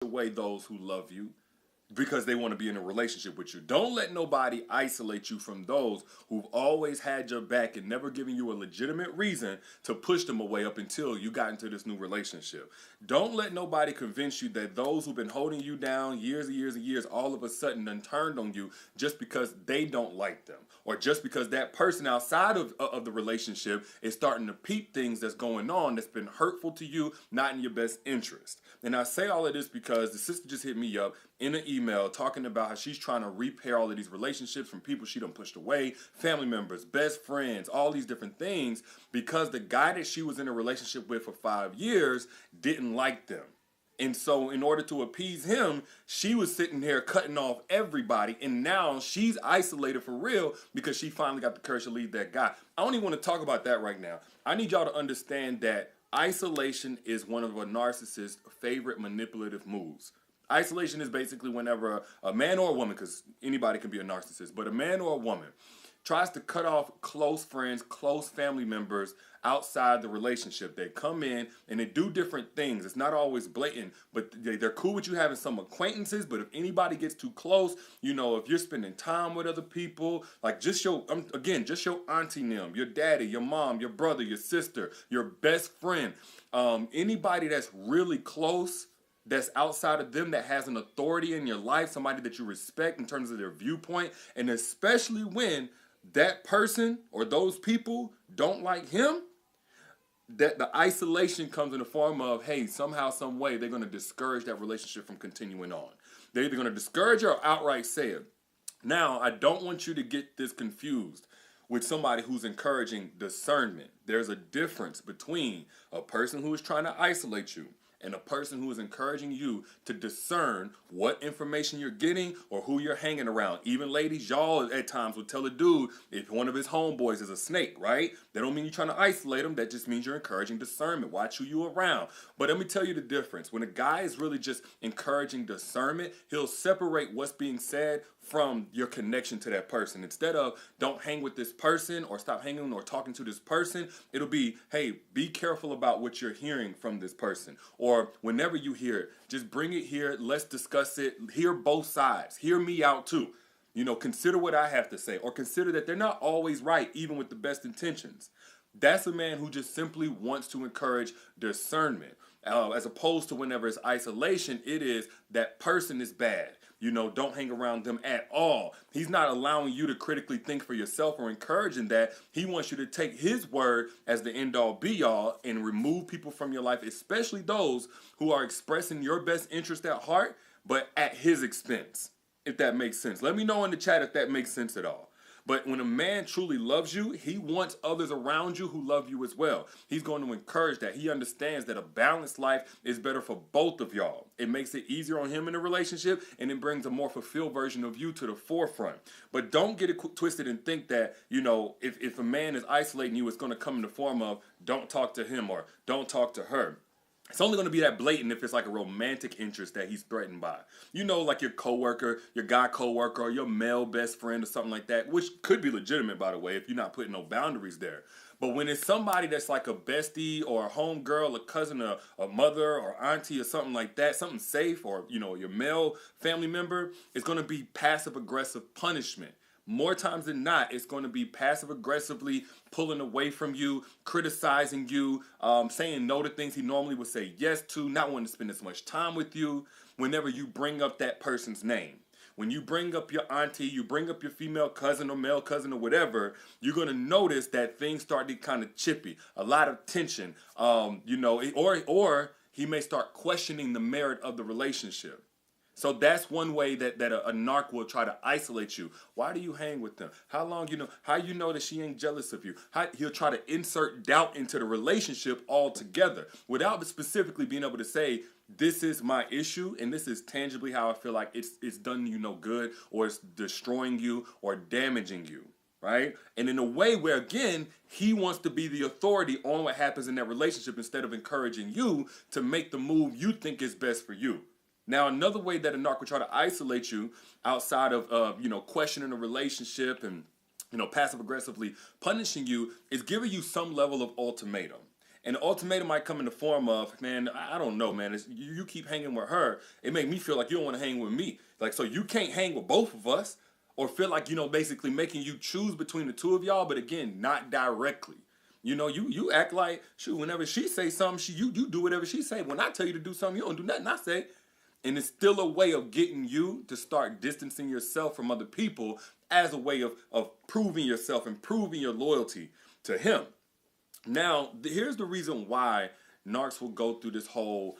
away those who love you because they want to be in a relationship with you. Don't let nobody isolate you from those who've always had your back and never given you a legitimate reason to push them away up until you got into this new relationship. Don't let nobody convince you that those who've been holding you down years and years and years all of a sudden done turned on you just because they don't like them, or just because that person outside of the relationship is starting to peep things that's going on that's been hurtful to you, not in your best interest. And I say all of this because the sister just hit me up in an email talking about how she's trying to repair all of these relationships from people she done pushed away, family members, best friends, all these different things, because the guy that she was in a relationship with for 5 years didn't like them. And so in order to appease him, she was sitting here cutting off everybody, and now she's isolated for real because she finally got the courage to leave that guy. I don't even want to talk about that right now. I need y'all to understand that isolation is one of a narcissist's favorite manipulative moves. Isolation is basically whenever a man or a woman, because anybody can be a narcissist, but a man or a woman tries to cut off close friends, close family members outside the relationship. They come in and they do different things. It's not always blatant, but they're cool with you having some acquaintances. But if anybody gets too close, you know, if you're spending time with other people, like just your, again, just your auntie them, your daddy, your mom, your brother, your sister, your best friend, anybody that's really close, that's outside of them, that has an authority in your life, somebody that you respect in terms of their viewpoint, and especially when that person or those people don't like him, that the isolation comes in the form of, hey, somehow, some way, they're going to discourage that relationship from continuing on. They're either going to discourage it or outright say it. Now, I don't want you to get this confused with somebody who's encouraging discernment. There's a difference between a person who is trying to isolate you and a person who is encouraging you to discern what information you're getting or who you're hanging around. Even ladies, y'all at times will tell a dude if one of his homeboys is a snake, right? That don't mean you're trying to isolate him. That just means you're encouraging discernment. Watch who you around. But let me tell you the difference. When a guy is really just encouraging discernment, he'll separate what's being said from your connection to that person. Instead of don't hang with this person or stop hanging or talking to this person, it'll be, hey, be careful about what you're hearing from this person. Or whenever you hear it, just bring it here. Let's discuss it. Hear both sides. Hear me out too. You know, consider what I have to say, or consider that they're not always right, even with the best intentions. That's a man who just simply wants to encourage discernment. As opposed to whenever it's isolation, it is that person is bad. You know, don't hang around them at all. He's not allowing you to critically think for yourself or encouraging that. He wants you to take his word as the end all be all and remove people from your life, especially those who are expressing your best interest at heart, but at his expense, if that makes sense. Let me know in the chat if that makes sense at all. But when a man truly loves you, he wants others around you who love you as well. He's going to encourage that. He understands that a balanced life is better for both of y'all. It makes it easier on him in a relationship, and it brings a more fulfilled version of you to the forefront. But don't get it twisted and think that, you know, if a man is isolating you, it's going to come in the form of don't talk to him or don't talk to her. It's only going to be that blatant if it's like a romantic interest that he's threatened by. You know, like your coworker, your guy coworker, or your male best friend or something like that, which could be legitimate, by the way, if you're not putting no boundaries there. But when it's somebody that's like a bestie or a homegirl, a cousin, a mother or auntie or something like that, something safe, or, you know, your male family member, it's going to be passive-aggressive punishment. More times than not, it's going to be passive-aggressively pulling away from you, criticizing you, saying no to things he normally would say yes to, not wanting to spend as much time with you whenever you bring up that person's name. When you bring up your auntie, you bring up your female cousin or male cousin or whatever, you're going to notice that things start to kind of chippy, a lot of tension, you know, or he may start questioning the merit of the relationship. So that's one way that a narc will try to isolate you. Why do you hang with them? How long you know? How you know that she ain't jealous of you? He'll try to insert doubt into the relationship altogether without specifically being able to say, this is my issue and this is tangibly how I feel like it's done you no good, or it's destroying you or damaging you. Right? And in a way where, again, he wants to be the authority on what happens in that relationship instead of encouraging you to make the move you think is best for you. Now, another way that a narc will try to isolate you outside of, you know, questioning a relationship and, you know, passive aggressively punishing you is giving you some level of ultimatum. And the ultimatum might come in the form of, man, I don't know, man. You keep hanging with her. It make me feel like you don't want to hang with me. Like, so you can't hang with both of us, or feel like, basically making you choose between the two of y'all, but again, not directly. You act like, shoot, whenever she say something, you do whatever she say. When I tell you to do something, you don't do nothing I say. And it's still a way of getting you to start distancing yourself from other people as a way of proving yourself and proving your loyalty to him. Now, here's the reason why narcs will go through this whole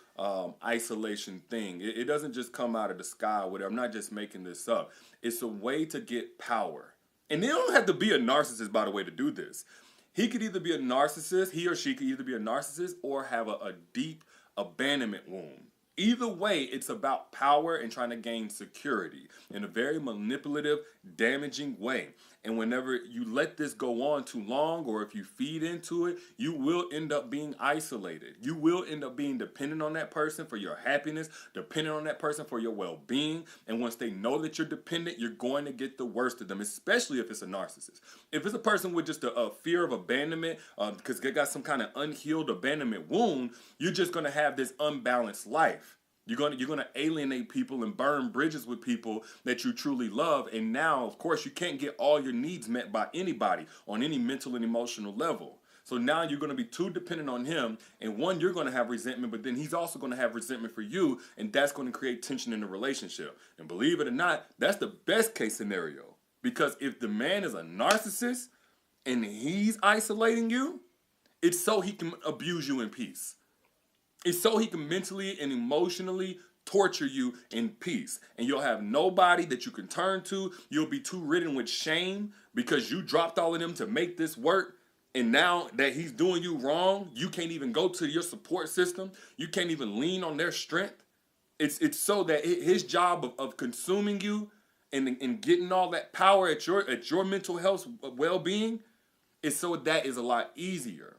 isolation thing. It doesn't just come out of the sky or whatever. I'm not just making this up. It's a way to get power. And they don't have to be a narcissist, by the way, to do this. He could either be a narcissist, he or she could either be a narcissist or have a deep abandonment wound. Either way, it's about power and trying to gain security in a very manipulative, damaging way. And whenever you let this go on too long, or if you feed into it, you will end up being isolated. You will end up being dependent on that person for your happiness, dependent on that person for your well-being. And once they know that you're dependent, you're going to get the worst of them, especially if it's a narcissist. If it's a person with just a fear of abandonment, because they got some kind of unhealed abandonment wound, you're just going to have this unbalanced life. You're gonna alienate people and burn bridges with people that you truly love. And now, of course, you can't get all your needs met by anybody on any mental and emotional level. So now you're going to be too dependent on him. And one, you're going to have resentment, but then he's also going to have resentment for you. And that's going to create tension in the relationship. And believe it or not, that's the best case scenario. Because if the man is a narcissist and he's isolating you, it's so he can abuse you in peace. It's so he can mentally and emotionally torture you in peace. And you'll have nobody that you can turn to. You'll be too ridden with shame because you dropped all of them to make this work. And now that he's doing you wrong, you can't even go to your support system. You can't even lean on their strength. It's so that his job of consuming you and getting all that power at your mental health well-being is so that is a lot easier.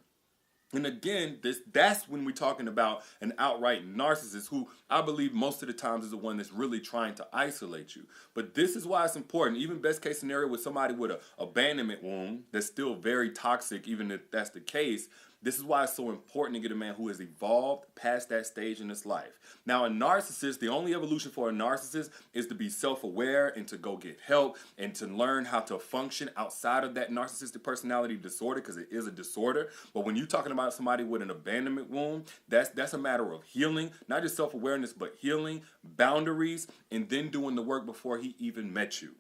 And again, that's when we're talking about an outright narcissist who I believe most of the times is the one that's really trying to isolate you. But this is why it's important. Even best case scenario with somebody with an abandonment wound that's still very toxic, even if that's the case, this is why it's so important to get a man who has evolved past that stage in his life. Now, a narcissist, the only evolution for a narcissist is to be self-aware and to go get help and to learn how to function outside of that narcissistic personality disorder, because it is a disorder. But when you're talking about somebody with an abandonment wound, that's a matter of healing, not just self-awareness, but healing, boundaries, and then doing the work before he even met you.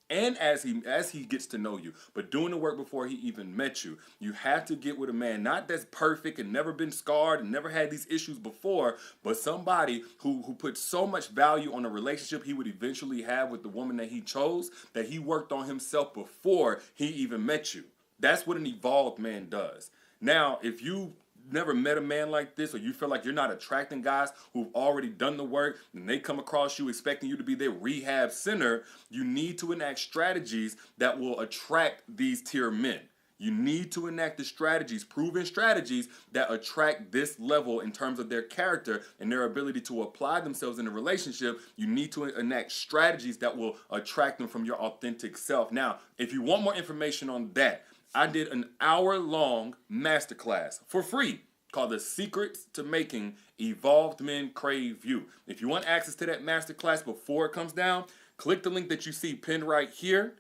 And as he gets to know you, but doing the work before he even met you, you have to get with a man, not that's perfect and never been scarred and never had these issues before, but somebody who puts so much value on the relationship he would eventually have with the woman that he chose, that he worked on himself before he even met you. That's what an evolved man does. Now, if you never met a man like this, or you feel like you're not attracting guys who've already done the work and they come across you expecting you to be their rehab center, you need to enact strategies that will attract these tier men. You need to enact the strategies, proven strategies that attract this level in terms of their character and their ability to apply themselves in a relationship. You need to enact strategies that will attract them from your authentic self. Now, if you want more information on that, I did an hour-long masterclass for free called The Secrets to Making Evolved Men Crave You. If you want access to that masterclass before it comes down, click the link that you see pinned right here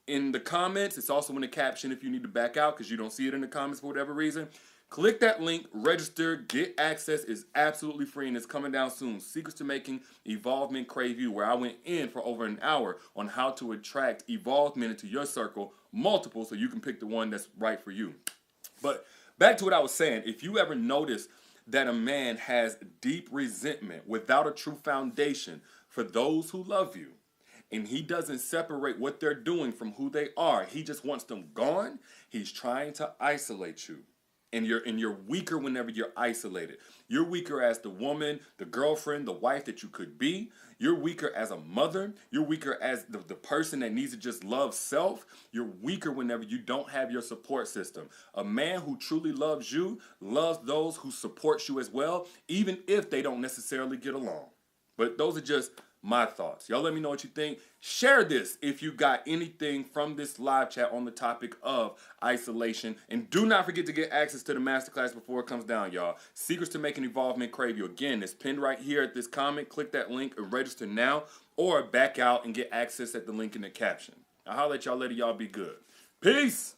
in the comments. It's also in the caption if you need to back out because you don't see it in the comments for whatever reason. Click that link, register, get access. It's absolutely free and it's coming down soon. Secrets to Making Evolved Men Crave You, where I went in for over an hour on how to attract evolved men into your circle, multiple, so you can pick the one that's right for you. But back to what I was saying, if you ever notice that a man has deep resentment without a true foundation for those who love you, and he doesn't separate what they're doing from who they are, he just wants them gone, he's trying to isolate you. And you're weaker whenever you're isolated. You're weaker as the woman, the girlfriend, the wife that you could be. You're weaker as a mother. You're weaker as the person that needs to just love self. You're weaker whenever you don't have your support system. A man who truly loves you loves those who support you as well, even if they don't necessarily get along. But those are just my thoughts. Y'all let me know what you think. Share this if you got anything from this live chat on the topic of isolation. And do not forget to get access to the masterclass before it comes down, y'all. Secrets to Making Evolvement Crave You. Again, it's pinned right here at this comment. Click that link and register now, or back out and get access at the link in the caption. I'll holler at y'all later. Y'all be good. Peace.